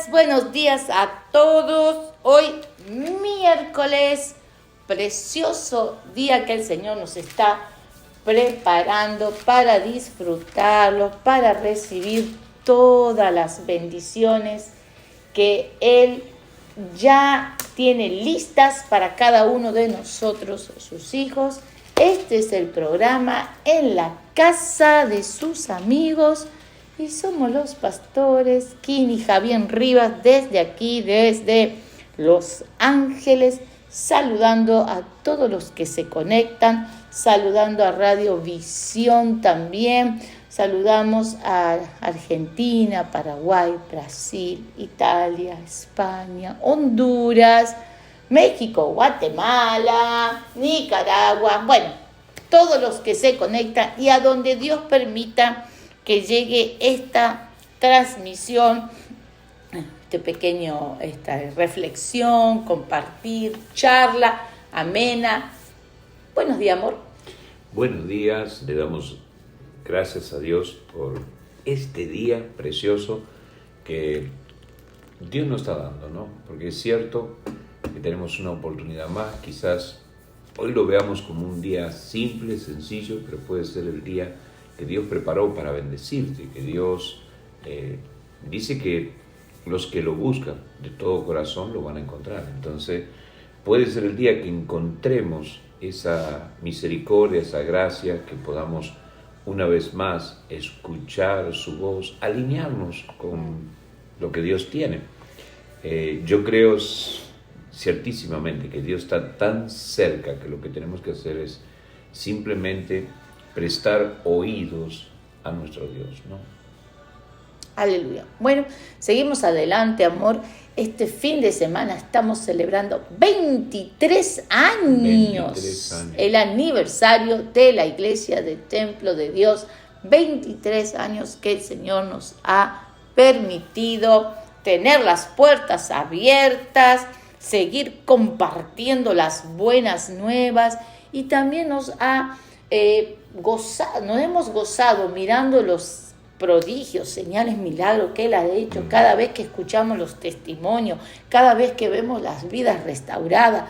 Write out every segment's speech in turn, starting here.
Buenos días a todos. Hoy miércoles, precioso día que el Señor nos está preparando para disfrutarlo, para recibir todas las bendiciones que Él ya tiene listas para cada uno de nosotros, sus hijos. Este es el programa En la Casa de Sus Amigos. Y somos los pastores Kim y Javier Rivas desde aquí, desde Los Ángeles, saludando a todos los que se conectan, saludando a Radio Visión también, saludamos a Argentina, Paraguay, Brasil, Italia, España, Honduras, México, Guatemala, Nicaragua, bueno, todos los que se conectan y a donde Dios permita que llegue esta transmisión, esta reflexión, compartir, charla amena. Buenos días, amor. Buenos días, le damos gracias a Dios por este día precioso que Dios nos está dando, ¿no? Porque es cierto que tenemos una oportunidad más, quizás hoy lo veamos como un día simple, sencillo, pero puede ser el día que Dios preparó para bendecirte, que Dios dice que los que lo buscan de todo corazón lo van a encontrar. Entonces puede ser el día que encontremos esa misericordia, esa gracia, que podamos una vez más escuchar su voz, alinearnos con lo que Dios tiene. Yo creo ciertísimamente que Dios está tan cerca que lo que tenemos que hacer es simplemente prestar oídos a nuestro Dios, ¿no? Aleluya. Bueno, seguimos adelante, amor. Este fin de semana estamos celebrando 23 años. El aniversario de la Iglesia del Templo de Dios. 23 años que el Señor nos ha permitido tener las puertas abiertas, seguir compartiendo las buenas nuevas y también nos hemos gozado mirando los prodigios, señales, milagros que Él ha hecho, cada vez que escuchamos los testimonios, cada vez que vemos las vidas restauradas,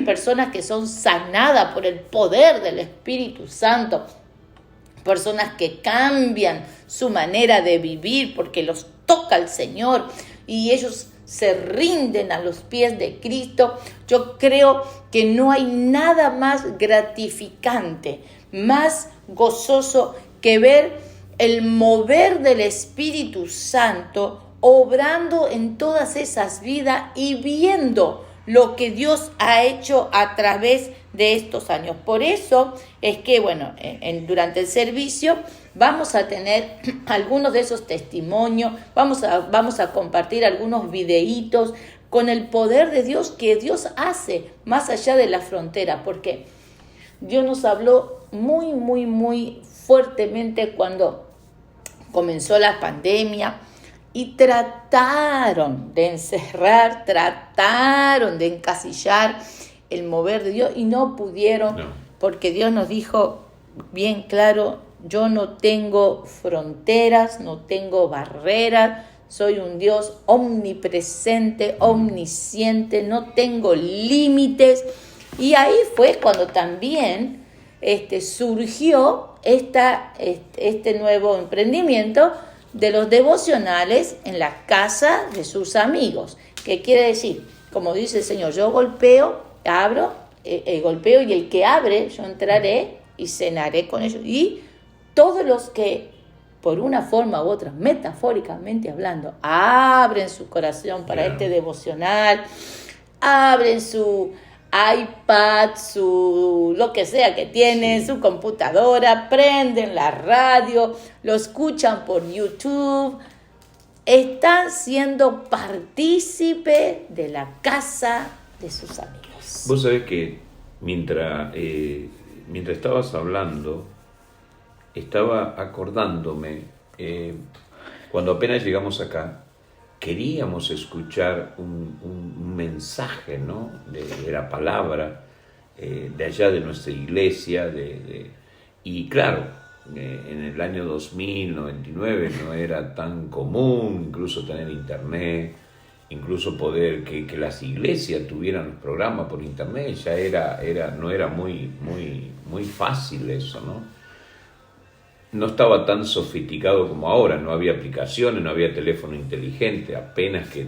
personas que son sanadas por el poder del Espíritu Santo, personas que cambian su manera de vivir porque los toca el Señor y ellos se rinden a los pies de Cristo. Yo creo que no hay nada más gratificante, más gozoso que ver el mover del Espíritu Santo obrando en todas esas vidas y viendo lo que Dios ha hecho a través de estos años. Por eso es que, durante el servicio vamos a tener algunos de esos testimonios, vamos a compartir algunos videitos con el poder de Dios que Dios hace más allá de la frontera, porque Dios nos habló muy, muy, muy fuertemente cuando comenzó la pandemia y trataron de encerrar, trataron de encasillar el mover de Dios y no pudieron, porque Dios nos dijo bien claro: yo no tengo fronteras, no tengo barreras, soy un Dios omnipresente, omnisciente, no tengo límites. Y ahí fue cuando también surgió este nuevo emprendimiento de los devocionales en la casa de sus amigos. ¿Qué quiere decir? Como dice el Señor, yo golpeo, abro, golpeo y el que abre, yo entraré y cenaré con ellos. Y todos los que, por una forma u otra, metafóricamente hablando, abren su corazón para este devocional, abren su iPad, su lo que sea que tienen, su computadora, prenden la radio, lo escuchan por YouTube, están siendo partícipes de la casa de sus amigos. Vos sabés que mientras estabas hablando, estaba acordándome, cuando apenas llegamos acá, queríamos escuchar un mensaje, ¿no? de la palabra, de allá de nuestra iglesia, y claro, en el año 2000, 99, no era tan común incluso tener internet, incluso poder que las iglesias tuvieran los programas por internet, no era muy fácil eso, ¿no? No estaba tan sofisticado como ahora, no había aplicaciones, no había teléfono inteligente, apenas que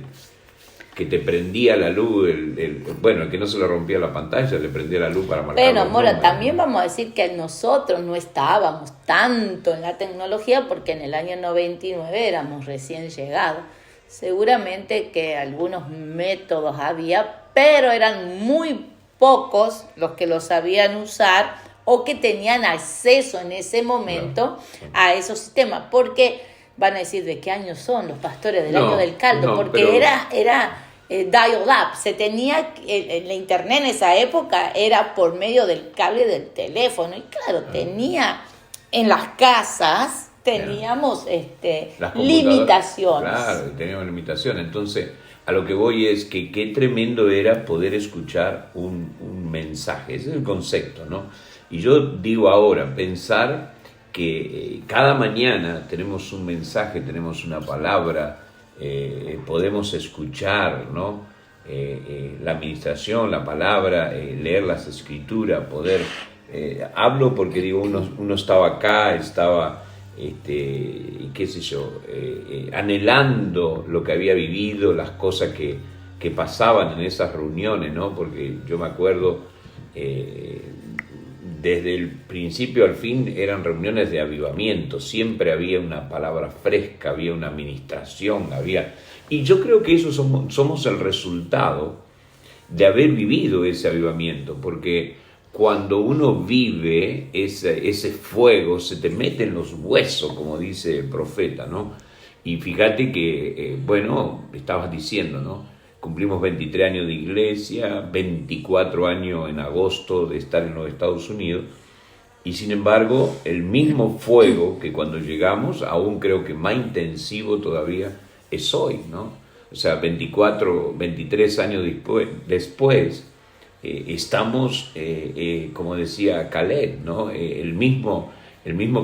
te prendía la luz, el que no se le rompía la pantalla, le prendía la luz para marcar. Pero, Mora, también vamos a decir que nosotros no estábamos tanto en la tecnología porque en el año 99 éramos recién llegados. Seguramente que algunos métodos había, pero eran muy pocos los que los sabían usar o que tenían acceso en ese momento a esos sistemas, porque van a decir de qué año son los pastores del año del caldo, porque pero era dial-up, se tenía la internet en esa época era por medio del cable del teléfono y claro, tenía en las casas teníamos limitaciones. Claro, teníamos limitaciones, entonces a lo que voy es que qué tremendo era poder escuchar un mensaje, ese es el concepto, ¿no? Y yo digo ahora, pensar que cada mañana tenemos un mensaje, tenemos una palabra, podemos escuchar, ¿no? La administración, la palabra, leer las escrituras, poder... hablo porque digo, uno estaba acá, estaba, qué sé yo, anhelando lo que había vivido, las cosas que pasaban en esas reuniones, ¿no? Porque yo me acuerdo... desde el principio al fin eran reuniones de avivamiento, siempre había una palabra fresca, había una administración, y yo creo que eso somos el resultado de haber vivido ese avivamiento, porque cuando uno vive ese fuego se te mete en los huesos, como dice el profeta, ¿no? Y fíjate que, estabas diciendo, ¿no? Cumplimos 23 años de iglesia, 24 años en agosto de estar en los Estados Unidos, y sin embargo, el mismo fuego que cuando llegamos, aún creo que más intensivo todavía, es hoy, ¿no? O sea, 23 años después estamos, como decía Caleb, ¿no? El mismo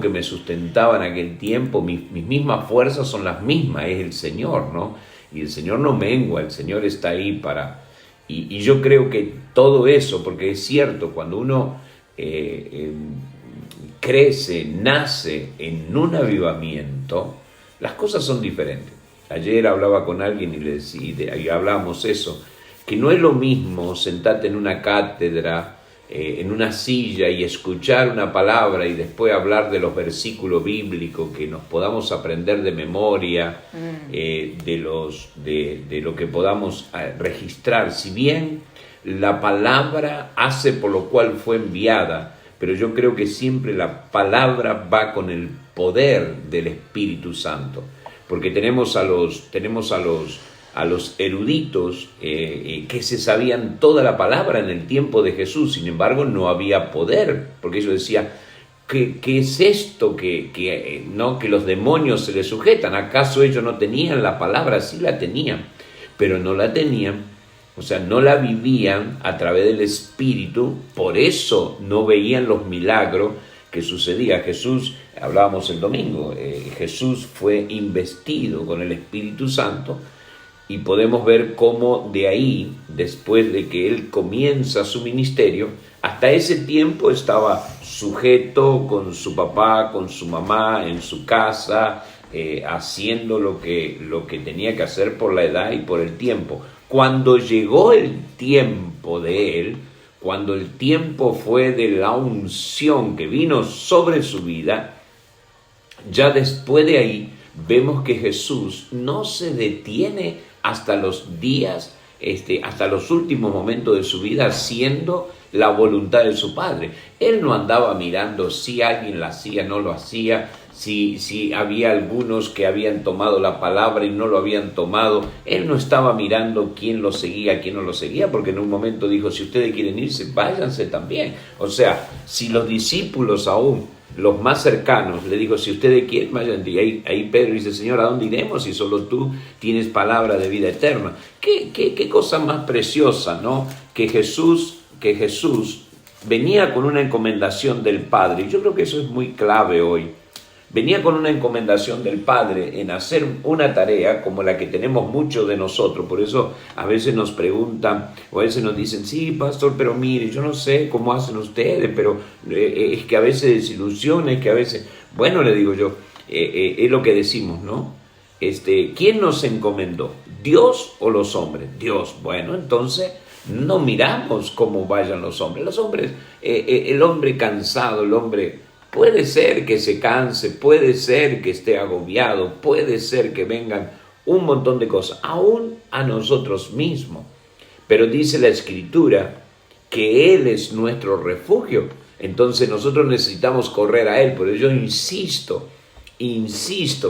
que me sustentaba en aquel tiempo, mis mismas fuerzas son las mismas, es el Señor, ¿no? Y el Señor no mengua, el Señor está ahí para... Y yo creo que todo eso, porque es cierto, cuando uno crece, nace en un avivamiento, las cosas son diferentes. Ayer hablaba con alguien y hablábamos eso, que no es lo mismo sentarte en una cátedra, en una silla y escuchar una palabra y después hablar de los versículos bíblicos que nos podamos aprender de memoria, de lo que podamos registrar. Si bien la palabra hace por lo cual fue enviada, pero yo creo que siempre la palabra va con el poder del Espíritu Santo, porque tenemos a los eruditos que se sabían toda la palabra en el tiempo de Jesús, sin embargo no había poder, porque ellos decían, ¿qué es esto que los demonios se les sujetan? ¿Acaso ellos no tenían la palabra? Sí la tenían, pero no la tenían, o sea, no la vivían a través del Espíritu, por eso no veían los milagros que sucedía. Jesús, hablábamos el domingo, Jesús fue investido con el Espíritu Santo, y podemos ver cómo de ahí, después de que él comienza su ministerio, hasta ese tiempo estaba sujeto con su papá, con su mamá, en su casa, haciendo lo que tenía que hacer por la edad y por el tiempo. Cuando llegó el tiempo de él, cuando el tiempo fue de la unción que vino sobre su vida, ya después de ahí vemos que Jesús no se detiene hasta los días, hasta los últimos momentos de su vida haciendo la voluntad de su Padre. Él no andaba mirando si alguien lo hacía, no lo hacía, si había algunos que habían tomado la palabra y no lo habían tomado. Él no estaba mirando quién lo seguía, quién no lo seguía, porque en un momento dijo, si ustedes quieren irse, váyanse también. O sea, si los discípulos aún, los más cercanos, le digo, si ustedes quieren, vayan. Y ahí Pedro dice, Señor, ¿a dónde iremos si solo tú tienes palabra de vida eterna? ¿Qué cosa más preciosa, ¿no? Que Jesús venía con una encomendación del Padre. Y yo creo que eso es muy clave hoy. Venía con una encomendación del Padre en hacer una tarea como la que tenemos muchos de nosotros. Por eso a veces nos preguntan o a veces nos dicen, sí, pastor, pero mire, yo no sé cómo hacen ustedes, pero es que a veces desilusiona, es que a veces... Bueno, le digo yo, es lo que decimos, ¿no? ¿Quién nos encomendó? ¿Dios o los hombres? Dios. Bueno, entonces no miramos cómo vayan los hombres. Los hombres, el hombre cansado, el hombre... Puede ser que se canse, puede ser que esté agobiado, puede ser que vengan un montón de cosas, aún a nosotros mismos. Pero dice la Escritura que Él es nuestro refugio. Entonces nosotros necesitamos correr a Él. Por eso yo insisto,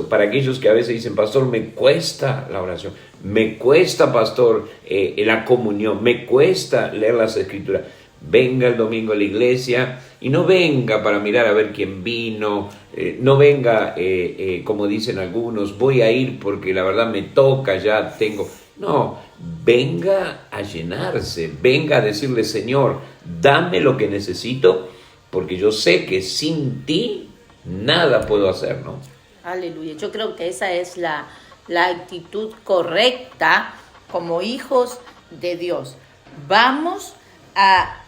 para aquellos que a veces dicen, pastor, me cuesta la oración, me cuesta, pastor, la comunión, me cuesta leer las Escrituras. Venga el domingo a la iglesia y no venga para mirar a ver quién vino, no venga, como dicen algunos, voy a ir porque la verdad me toca, ya tengo... No, venga a llenarse, venga a decirle, Señor, dame lo que necesito, porque yo sé que sin ti nada puedo hacer, ¿no? Aleluya, yo creo que esa es la actitud correcta como hijos de Dios. Vamos a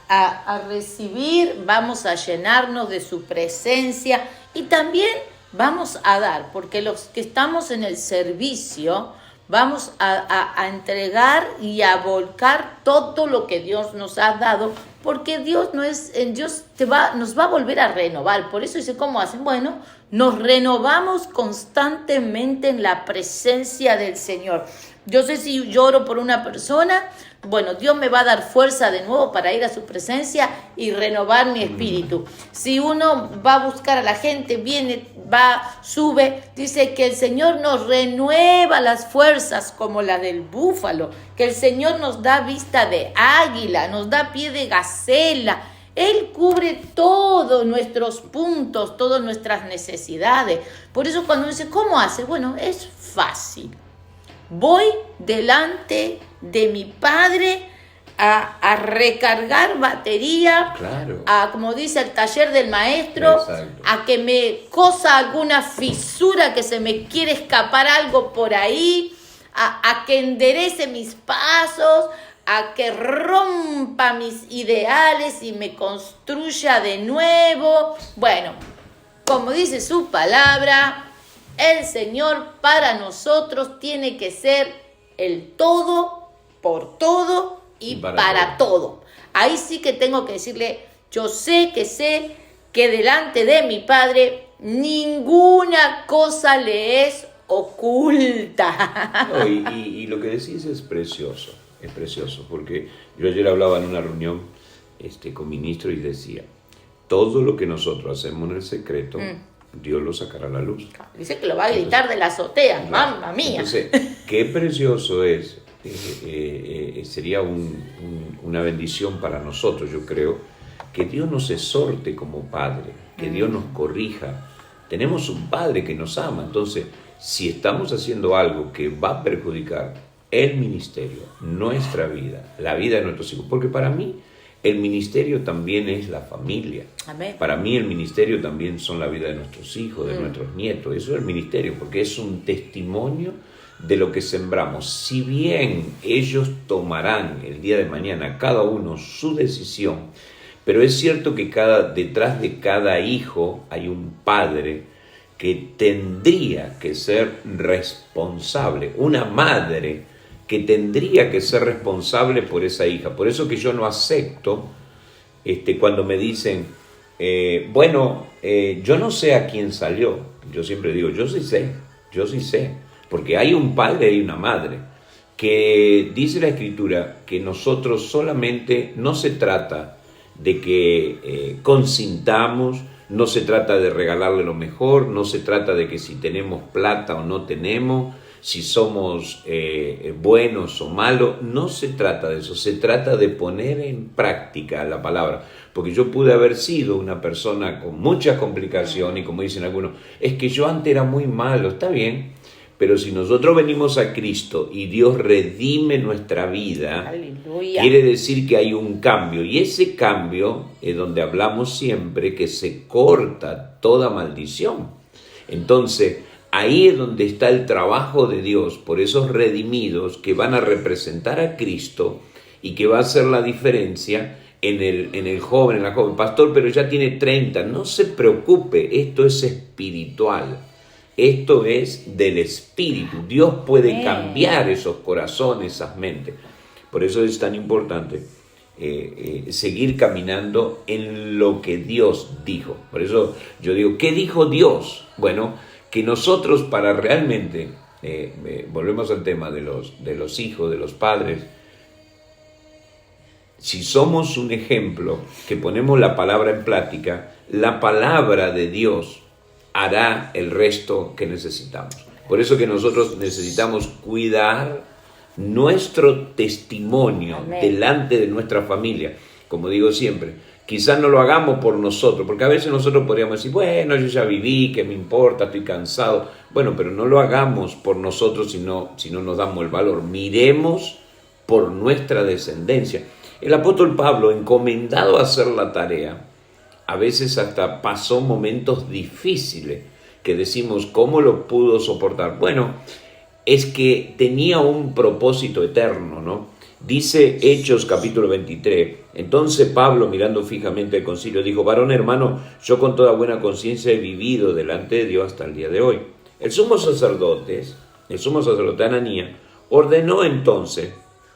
recibir, vamos a llenarnos de su presencia y también vamos a dar, porque los que estamos en el servicio vamos a entregar y a volcar todo lo que Dios nos ha dado, porque Dios nos va a volver a renovar. Por eso dice, ¿cómo hacen? Bueno, nos renovamos constantemente en la presencia del Señor. Yo sé si lloro por una persona, bueno, Dios me va a dar fuerza de nuevo para ir a su presencia y renovar mi espíritu. Si uno va a buscar a la gente, viene, va, sube, dice que el Señor nos renueva las fuerzas como la del búfalo, que el Señor nos da vista de águila, nos da pie de gacela. Él cubre todos nuestros puntos, todas nuestras necesidades. Por eso cuando uno dice, ¿cómo hace? Bueno, es fácil. Voy delante de mi Padre a recargar batería, claro, como dice el taller del maestro, exacto, a que me cosa alguna fisura, que se me quiere escapar algo por ahí, a que enderece mis pasos, a que rompa mis ideales y me construya de nuevo. Bueno, como dice su palabra, el Señor para nosotros tiene que ser el todo, por todo y para todo. Ahí sí que tengo que decirle, yo sé que delante de mi Padre ninguna cosa le es oculta. No, y lo que decís es precioso, porque yo ayer hablaba en una reunión con ministros y decía, todo lo que nosotros hacemos en el secreto, Dios lo sacará a la luz. Dice que lo va a gritar de la azotea, claro, mamma mía. Entonces, qué precioso es, sería una bendición para nosotros, yo creo, que Dios nos exhorte como Padre, que Dios nos corrija. Tenemos un Padre que nos ama, entonces, si estamos haciendo algo que va a perjudicar el ministerio, nuestra vida, la vida de nuestros hijos, porque para mí, el ministerio también es la familia. Amén. Para mí el ministerio también son la vida de nuestros hijos, de nuestros nietos. Eso es el ministerio, porque es un testimonio de lo que sembramos. Si bien ellos tomarán el día de mañana cada uno su decisión, pero es cierto que detrás de cada hijo hay un padre que tendría que ser responsable, una madre que tendría que ser responsable por esa hija. Por eso que yo no acepto cuando me dicen, yo no sé a quién salió. Yo siempre digo, yo sí sé, porque hay un padre y una madre, que dice la Escritura que nosotros solamente, no se trata de que consintamos, no se trata de regalarle lo mejor, no se trata de que si tenemos plata o no tenemos, si somos buenos o malos, no se trata de eso, se trata de poner en práctica la palabra, porque yo pude haber sido una persona con muchas complicaciones y como dicen algunos, es que yo antes era muy malo, está bien, Pero si nosotros venimos a Cristo y Dios redime nuestra vida, Aleluya. quiere decir que hay un cambio. Y ese cambio es donde hablamos siempre que se corta toda maldición. Entonces, ahí es donde está el trabajo de Dios por esos redimidos que van a representar a Cristo y que va a hacer la diferencia en el joven, en la joven. Pastor, pero ya tiene 30. No se preocupe, esto es espiritual. Esto es del Espíritu. Dios puede cambiar esos corazones, esas mentes. Por eso es tan importante seguir caminando en lo que Dios dijo. Por eso yo digo, ¿qué dijo Dios? Bueno, que nosotros para realmente, volvemos al tema de los hijos, de los padres, si somos un ejemplo, que ponemos la palabra en práctica, la palabra de Dios hará el resto que necesitamos. Por eso que nosotros necesitamos cuidar nuestro testimonio delante de nuestra familia. Como digo siempre, quizás no lo hagamos por nosotros, porque a veces nosotros podríamos decir, bueno, yo ya viví, ¿qué me importa? Estoy cansado. Bueno, pero no lo hagamos por nosotros si no nos damos el valor. Miremos por nuestra descendencia. El apóstol Pablo, encomendado a hacer la tarea, a veces hasta pasó momentos difíciles que decimos, ¿cómo lo pudo soportar? Bueno, es que tenía un propósito eterno, ¿no? Dice Hechos capítulo 23, entonces Pablo, mirando fijamente el concilio, dijo, varón hermano, yo con toda buena conciencia he vivido delante de Dios hasta el día de hoy. El sumo sacerdote Ananías, ordenó entonces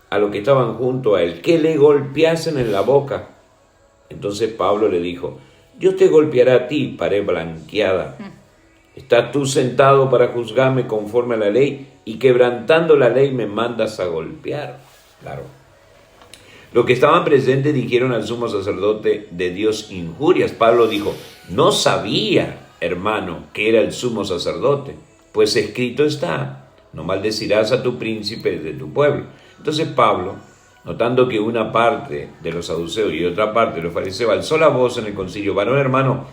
a los que estaban junto a él que le golpeasen en la boca. Entonces Pablo le dijo, Dios te golpeará a ti, pared blanqueada. ¿Estás tú sentado para juzgarme conforme a la ley y quebrantando la ley me mandas a golpear? Claro. Los que estaban presentes dijeron al sumo sacerdote de Dios injurias. Pablo dijo, no sabía, hermano, que era el sumo sacerdote, pues escrito está, no maldecirás a tu príncipe de tu pueblo. Entonces Pablo, notando que una parte de los saduceos y otra parte de los fariseos alzó la voz en el concilio, varón hermano,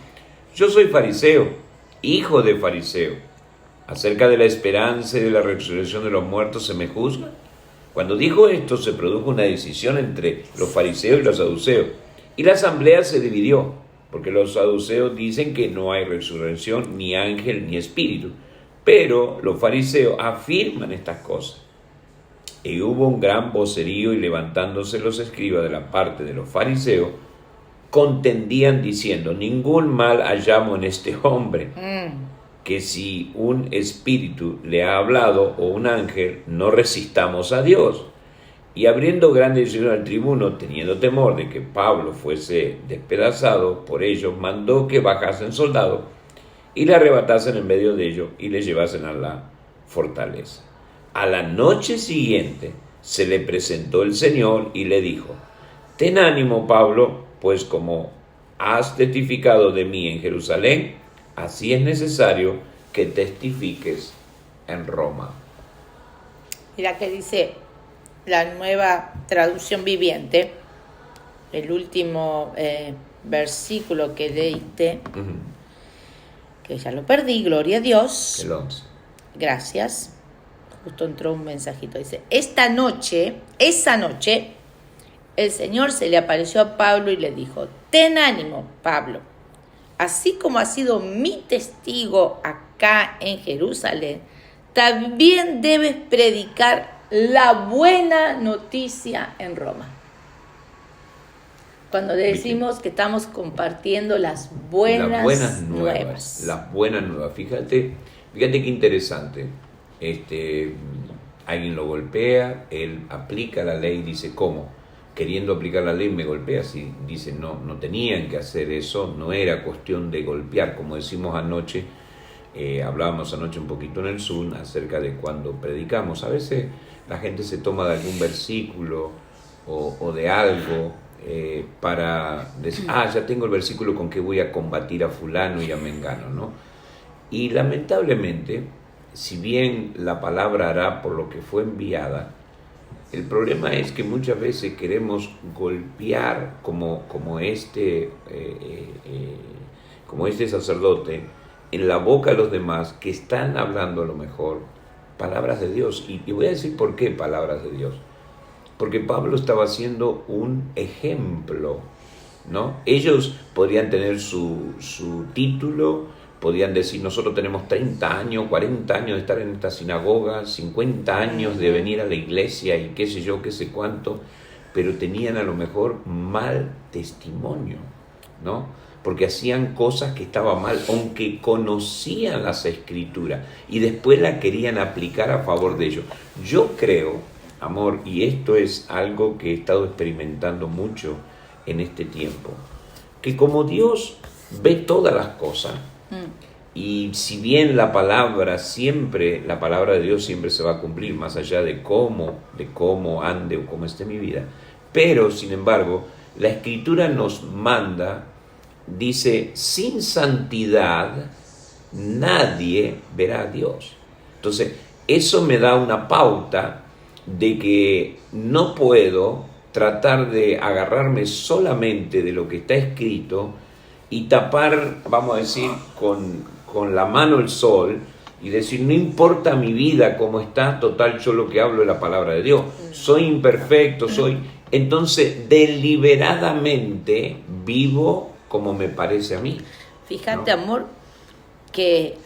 yo soy fariseo, hijo de fariseo. Acerca de la esperanza y de la resurrección de los muertos se me juzga. Cuando dijo esto se produjo una decisión entre los fariseos y los saduceos, y la asamblea se dividió, porque los saduceos dicen que no hay resurrección, ni ángel, ni espíritu, pero los fariseos afirman estas cosas. Y hubo un gran vocerío y levantándose los escribas de la parte de los fariseos, contendían diciendo, ningún mal hallamos en este hombre, que si un espíritu le ha hablado o un ángel, no resistamos a Dios. Y abriendo grande discusión al tribuno, teniendo temor de que Pablo fuese despedazado por ellos, mandó que bajasen soldados y le arrebatasen en medio de ellos y le llevasen a la fortaleza. A la noche siguiente se le presentó el Señor y le dijo, ten ánimo, Pablo, pues como has testificado de mí en Jerusalén, así es necesario que testifiques en Roma. Mira que dice la Nueva Traducción Viviente, el último versículo que leíste, que ya lo perdí, gloria a Dios. El 11. Gracias. Justo entró un mensajito, dice, esa noche, el Señor se le apareció a Pablo y le dijo, ten ánimo, Pablo, así como has sido mi testigo acá en Jerusalén, también debes predicar la buena noticia en Roma. Cuando decimos que estamos compartiendo las buenas nuevas. Las buenas nuevas. Fíjate qué interesante. Alguien lo golpea, él aplica la ley, dice, ¿cómo? Queriendo aplicar la ley me golpea. Si dice, no tenían que hacer eso, no era cuestión de golpear, como decimos anoche, hablábamos anoche un poquito en el Zoom acerca de cuando predicamos. A veces la gente se toma de algún versículo o de algo para decir, ya tengo el versículo con que voy a combatir a fulano y a mengano, ¿no? Y lamentablemente, si bien la palabra hará por lo que fue enviada, el problema es que muchas veces queremos golpear como este sacerdote en la boca de los demás que están hablando a lo mejor palabras de Dios. Y voy a decir por qué palabras de Dios. Porque Pablo estaba haciendo un ejemplo, ¿no? Ellos podrían tener su título, podían decir, nosotros tenemos 30 años, 40 años de estar en esta sinagoga, 50 años de venir a la iglesia y qué sé yo, qué sé cuánto, pero tenían a lo mejor mal testimonio, ¿no? Porque hacían cosas que estaban mal, aunque conocían las escrituras y después las querían aplicar a favor de ellos. Yo creo, amor, y esto es algo que he estado experimentando mucho en este tiempo, que como Dios ve todas las cosas, y si bien la palabra de Dios siempre se va a cumplir, más allá de cómo ande o cómo esté mi vida, pero sin embargo, la Escritura nos manda, dice, sin santidad nadie verá a Dios. Entonces, eso me da una pauta de que no puedo tratar de agarrarme solamente de lo que está escrito y tapar, vamos a decir, con la mano el sol y decir, no importa mi vida cómo está, total, yo lo que hablo es la palabra de Dios. Soy imperfecto, entonces deliberadamente vivo como me parece a mí. Fíjate, ¿no, amor, que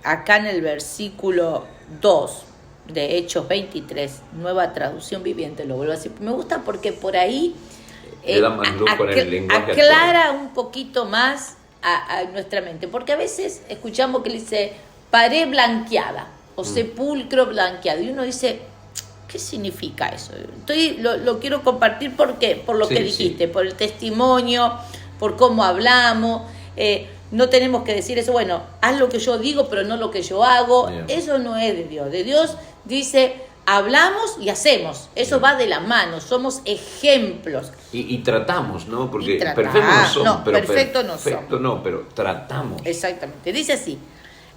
acá en el versículo 2 de Hechos 23, nueva traducción viviente, lo vuelvo a decir, me gusta porque por ahí le da más luz con el lenguaje aclara actual un poquito más a nuestra mente, porque a veces escuchamos que dice pared blanqueada o sepulcro blanqueado y uno dice, ¿qué significa eso? Lo quiero compartir porque por lo que dijiste, por el testimonio, por cómo hablamos. No tenemos que decir eso, bueno, haz lo que yo digo, pero no lo que yo hago. Eso no es de Dios. De Dios dice, hablamos y hacemos. Eso va de la mano, somos ejemplos. Y tratamos, ¿no? Porque perfectos no somos. No, pero perfecto no somos. No, pero tratamos. Exactamente. Dice así,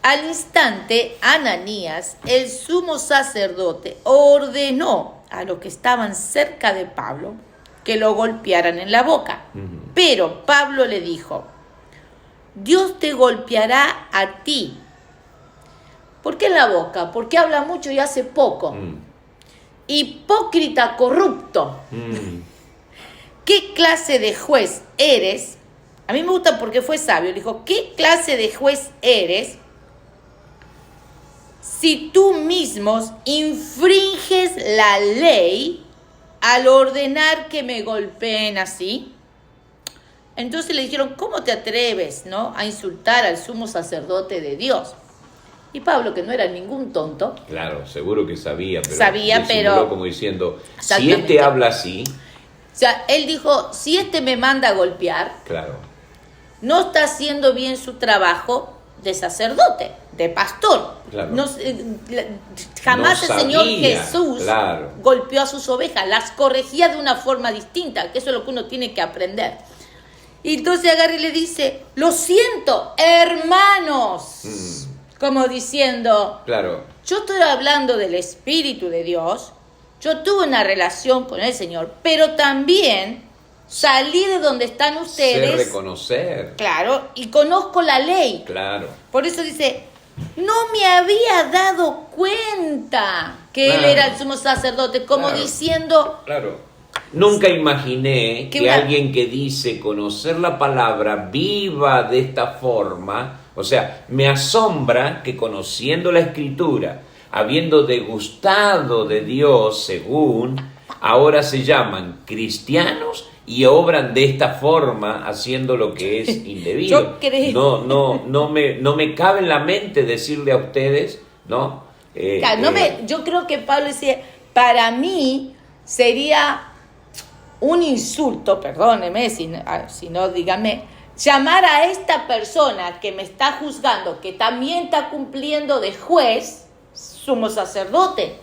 al instante, Ananías, el sumo sacerdote, ordenó a los que estaban cerca de Pablo que lo golpearan en la boca. Pero Pablo le dijo, Dios te golpeará a ti. ¿Por qué en la boca? Porque habla mucho y hace poco. Hipócrita corrupto. ¿Qué clase de juez eres? A mí me gusta porque fue sabio. Le dijo, ¿qué clase de juez eres si tú mismos infringes la ley al ordenar que me golpeen así? Entonces le dijeron, ¿cómo te atreves, ¿no?, a insultar al sumo sacerdote de Dios? Y Pablo, que no era ningún tonto. Claro, seguro que sabía, pero como diciendo, si este habla así. O sea, él dijo, si este me manda a golpear, claro, no está haciendo bien su trabajo de sacerdote, de pastor. Claro. Jamás no el Señor sabía, Jesús claro, golpeó a sus ovejas, las corregía de una forma distinta, que eso es lo que uno tiene que aprender. Y entonces agarra y le dice, lo siento, hermanos, como diciendo, claro, yo estoy hablando del Espíritu de Dios, yo tuve una relación con el Señor, pero también salí de donde están ustedes. Sé reconocer. Claro, y conozco la ley. Claro. Por eso dice, no me había dado cuenta que él era el sumo sacerdote, como diciendo... Claro. Nunca imaginé que alguien que dice conocer la palabra viva de esta forma. O sea, me asombra que conociendo la Escritura, habiendo degustado de Dios según, ahora se llaman cristianos y obran de esta forma haciendo lo que es indebido. Yo creo. No me cabe en la mente decirle a ustedes, ¿no? Yo creo que Pablo decía, para mí sería un insulto, perdóneme, si no, dígame, llamar a esta persona que me está juzgando, que también está cumpliendo de juez, sumo sacerdote.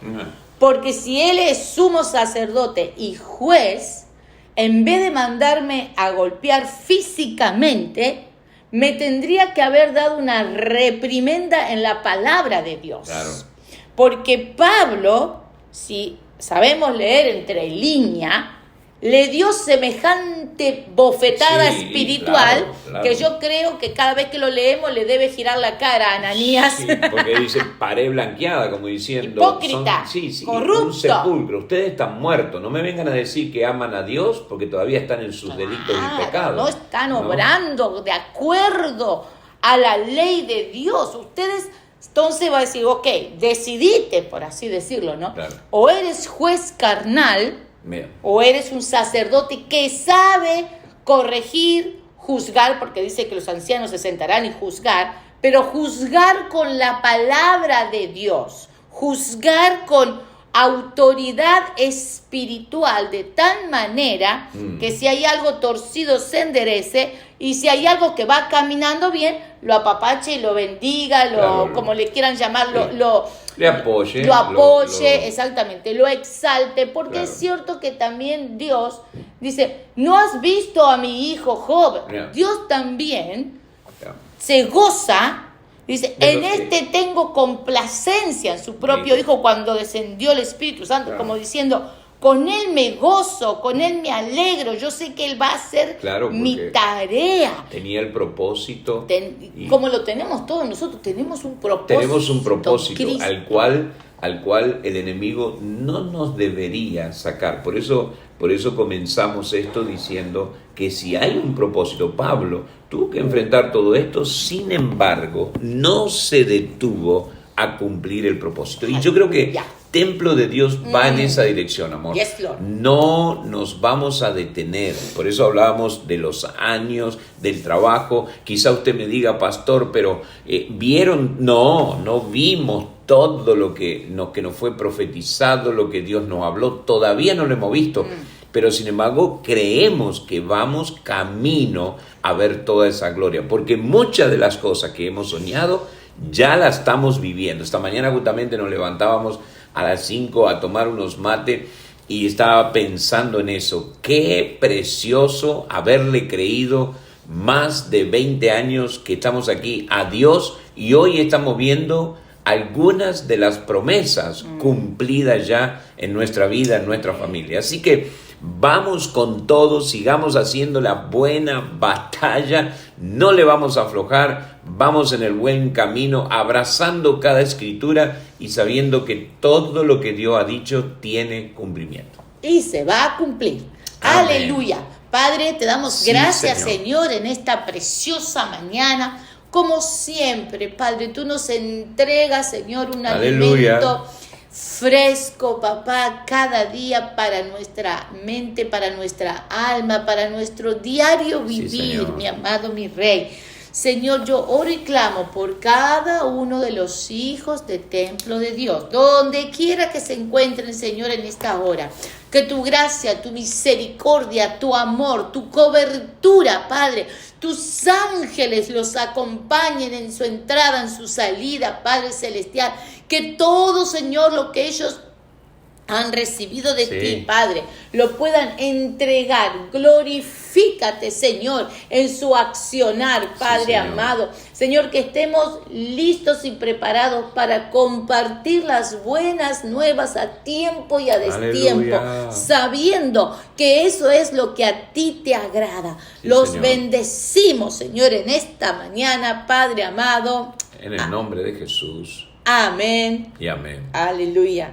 Porque si él es sumo sacerdote y juez, en vez de mandarme a golpear físicamente, me tendría que haber dado una reprimenda en la palabra de Dios. Claro. Porque Pablo, si sabemos leer entre líneas, le dio semejante bofetada Sí, espiritual, claro. que yo creo que cada vez que lo leemos le debe girar la cara a Ananías. Sí, porque dice pared blanqueada, como diciendo... Hipócrita, corrupto. Un sepulcro. Ustedes están muertos. No me vengan a decir que aman a Dios porque todavía están en sus delitos y pecados. No están obrando de acuerdo a la ley de Dios. Ustedes, entonces va a decir, ok, decidite, por así decirlo, ¿no? Claro. O eres juez carnal, Mira. o eres un sacerdote que sabe corregir, juzgar, porque dice que los ancianos se sentarán y juzgar, pero juzgar con la palabra de Dios, juzgar con autoridad espiritual, de tal manera que si hay algo torcido se enderece, y si hay algo que va caminando bien, lo apapache y lo bendiga, Claro. como le quieran llamar, Sí. le apoye. lo apoye, exactamente, lo exalte, porque Claro. es cierto que también Dios dice, ¿no has visto a mi hijo Job? Yeah. Dios también Ya. se goza, dice, De en los que- este tengo complacencia en su propio Sí. hijo cuando descendió el Espíritu Santo, Claro. como diciendo, con él me gozo, con él me alegro, yo sé que él va a hacer Claro, mi porque tarea. Tenía el propósito. y Como lo tenemos todos nosotros, tenemos un propósito. tenemos un propósito Cristo. al cual el enemigo no nos debería sacar. Por eso comenzamos esto diciendo que si hay un propósito, Pablo tuvo que enfrentar todo esto, sin embargo, no se detuvo a cumplir el propósito. Y yo creo que Ya. Templo de Dios va en esa dirección, amor. Yes, Lord. No nos vamos a detener. Por eso hablábamos de los años, del trabajo. Quizá usted me diga, pastor, pero ¿vieron? No vimos todo lo que nos fue profetizado, lo que Dios nos habló. Todavía no lo hemos visto. Pero sin embargo creemos que vamos camino a ver toda esa gloria. Porque muchas de las cosas que hemos soñado ya las estamos viviendo. Esta mañana justamente nos levantábamos a las 5 a tomar unos mates y estaba pensando en eso. Qué precioso haberle creído más de 20 años que estamos aquí a Dios, y hoy estamos viendo algunas de las promesas cumplidas ya en nuestra vida, en nuestra familia. Así que vamos con todo, sigamos haciendo la buena batalla, no le vamos a aflojar, vamos en el buen camino, abrazando cada escritura y sabiendo que todo lo que Dios ha dicho tiene cumplimiento. Y se va a cumplir. Amén. Aleluya. Padre, te damos Sí, gracias, Señor. Señor, en esta preciosa mañana. Como siempre, Padre, tú nos entregas, Señor, un Aleluya. alimento fresco, papá, cada día para nuestra mente, para nuestra alma, para nuestro diario Sí, vivir, Señor. mi amado, mi Rey. Señor, yo oro y clamo por cada uno de los hijos del templo de Dios, donde quiera que se encuentren, Señor, en esta hora. Que tu gracia, tu misericordia, tu amor, tu cobertura, Padre, tus ángeles los acompañen en su entrada, en su salida, Padre Celestial. Que todo, Señor, lo que ellos han recibido de Sí. ti, Padre, lo puedan entregar. Glorifícate, Señor, en su accionar, Padre Señor. amado. Señor, que estemos listos y preparados para compartir las buenas nuevas a tiempo y a destiempo, Aleluya. sabiendo que eso es lo que a ti te agrada. Sí, Los Señor. bendecimos, Señor, en esta mañana, Padre amado. En el nombre de Jesús Amén. y amén. Aleluya.